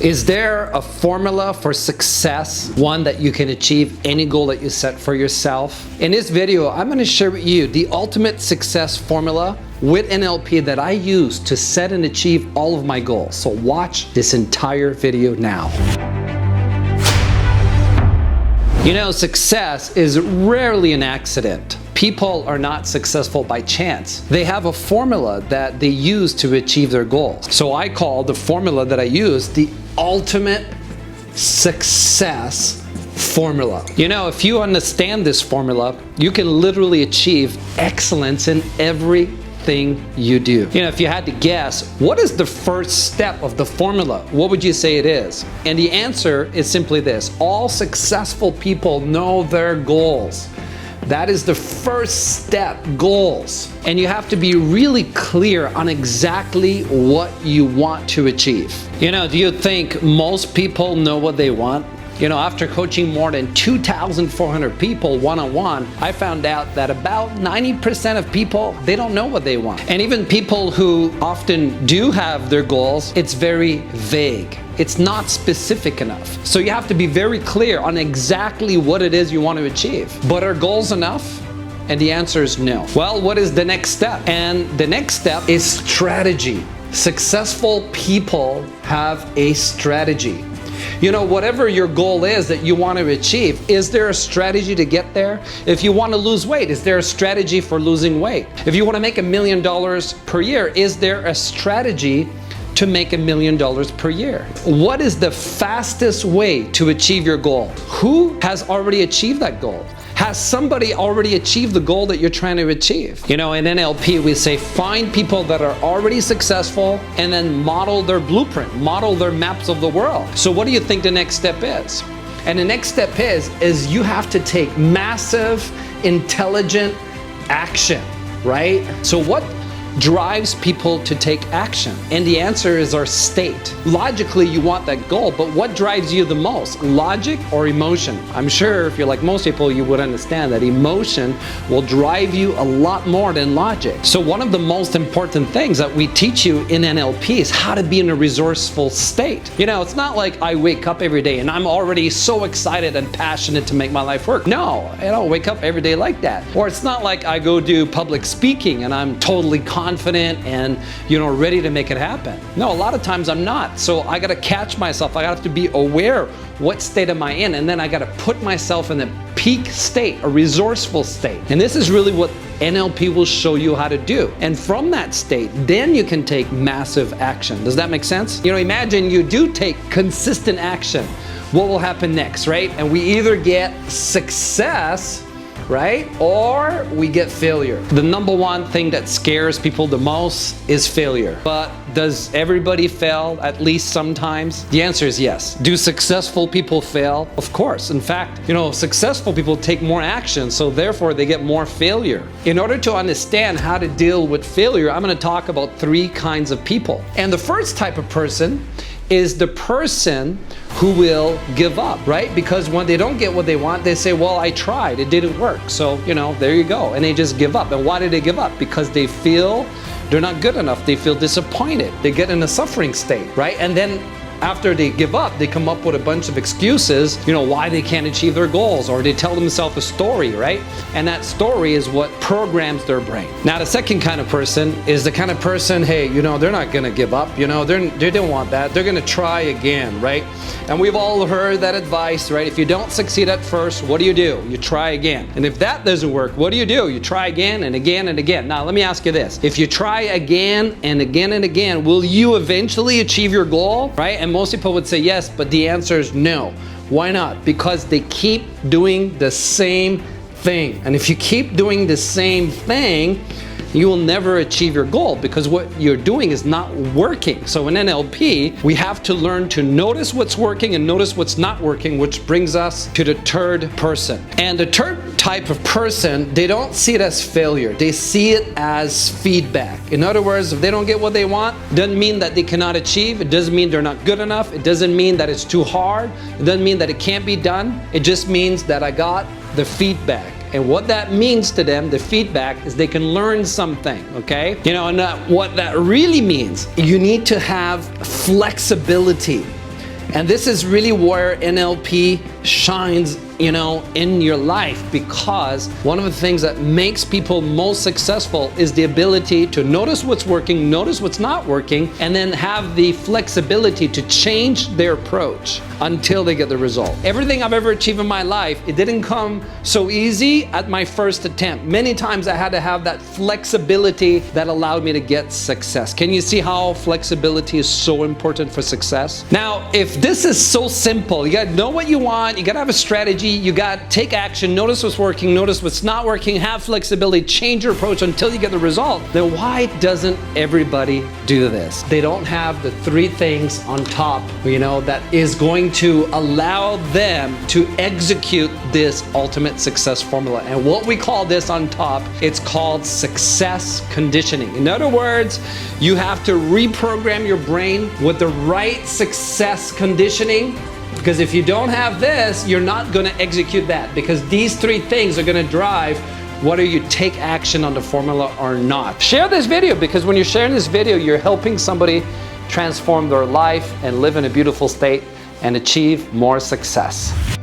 Is there a formula for success, one that you can achieve any goal that you set for yourself? In this video, I'm going to share with you the ultimate success formula with NLP that I use to set and achieve all of my goals. So watch this entire video now. You know, success is rarely an accident. People are not successful by chance. They have a formula that they use to achieve their goals. So I call the formula that I use the ultimate success formula. You know, if you understand this formula, you can literally achieve excellence in everything you do. You know, if you had to guess, what is the first step of the formula? What would you say it is? And the answer is simply this: all successful people know their goals. That is the first step, goals. And you have to be really clear on exactly what you want to achieve. You know, do you think most people know what they want? You know, after coaching more than 2,400 people one-on-one, I found out that about 90% of people, they don't know what they want. And even people who often do have their goals, it's very vague. It's not specific enough. So you have to be very clear on exactly what it is you want to achieve. But are goals enough? And the answer is no. Well, what is the next step? And the next step is strategy. Successful people have a strategy. You know, whatever your goal is that you want to achieve, is there a strategy to get there? If you want to lose weight, is there a strategy for losing weight? If you want to make $1 million per year, is there a strategy to make $1 million per year? What is the fastest way to achieve your goal? Who has already achieved that goal? Has somebody already achieved the goal that you're trying to achieve? You know, in NLP, we say find people that are already successful and then model their blueprint, model their maps of the world. So what do you think the next step is? And the next step is you have to take massive, intelligent action, right? So what drives people to take action? And the answer is our state. Logically, you want that goal, but what drives you the most? Logic or emotion? I'm sure if you're like most people, you would understand that emotion will drive you a lot more than logic. So one of the most important things that we teach you in NLP is how to be in a resourceful state. You know, it's not like I wake up every day and I'm already so excited and passionate to make my life work. No, I don't wake up every day like that. Or it's not like I go do public speaking and I'm totally confident and, you know, ready to make it happen. No, a lot of times I'm not. So I got to catch myself. I have to be aware, what state am I in? And then I got to put myself in the peak state, a resourceful state. And this is really what NLP will show you how to do. And from that state, then you can take massive action. Does that make sense? You know, imagine you do take consistent action. What will happen next, right? And we either get success, right? Or we get failure. The number one thing that scares people the most is failure. But does everybody fail at least sometimes? The answer is yes. Do successful people fail? Of course. In fact, you know, successful people take more action, so therefore they get more failure. In order to understand how to deal with failure, I'm going to talk about 3 kinds of people. And the first type of person is the person who will give up, right? Because when they don't get what they want, they say, well, I tried, it didn't work. So, you know, there you go. And they just give up. And why did they give up? Because they feel they're not good enough. They feel disappointed. They get in a suffering state, right? And then after they give up, they come up with a bunch of excuses, you know, why they can't achieve their goals, or they tell themselves a story, right? And that story is what programs their brain. Now, the second kind of person is the kind of person, hey, you know, they're not going to give up, you know, they don't want that. They're going to try again, right? And we've all heard that advice, right? If you don't succeed at first, what do? You try again. And if that doesn't work, what do? You try again and again and again. Now, let me ask you this. If you try again and again and again, will you eventually achieve your goal, right? And most people would say yes, but the answer is no. Why not? Because they keep doing the same thing. And if you keep doing the same thing, you will never achieve your goal because what you're doing is not working. So in NLP, we have to learn to notice what's working and notice what's not working, which brings us to the third person. And the third type of person, they don't see it as failure. They see it as feedback. In other words, if they don't get what they want, it doesn't mean that they cannot achieve. It doesn't mean they're not good enough. It doesn't mean that it's too hard. It doesn't mean that it can't be done. It just means that I got the feedback. And what that means to them, the feedback, is they can learn something, okay? You know, and what that really means, you need to have flexibility. And this is really where NLP shines, in your life, because one of the things that makes people most successful is the ability to notice what's working, notice what's not working, and then have the flexibility to change their approach until they get the result. Everything I've ever achieved in my life, it didn't come so easy at my first attempt. Many times I had to have that flexibility that allowed me to get success. Can you see how flexibility is so important for success? Now, if this is so simple, you gotta know what you want, you gotta have a strategy, you gotta take action, notice what's working, notice what's not working, have flexibility, change your approach until you get the result, then why doesn't everybody do this? They don't have the three things on top, that is going to allow them to execute this ultimate success formula. And what we call this on top, it's called success conditioning. In other words, you have to reprogram your brain with the right success conditioning, because if you don't have this, you're not going to execute that, because these three things are going to drive whether you take action on the formula or not. Share this video, because when you're sharing this video, you're helping somebody transform their life and live in a beautiful state and achieve more success.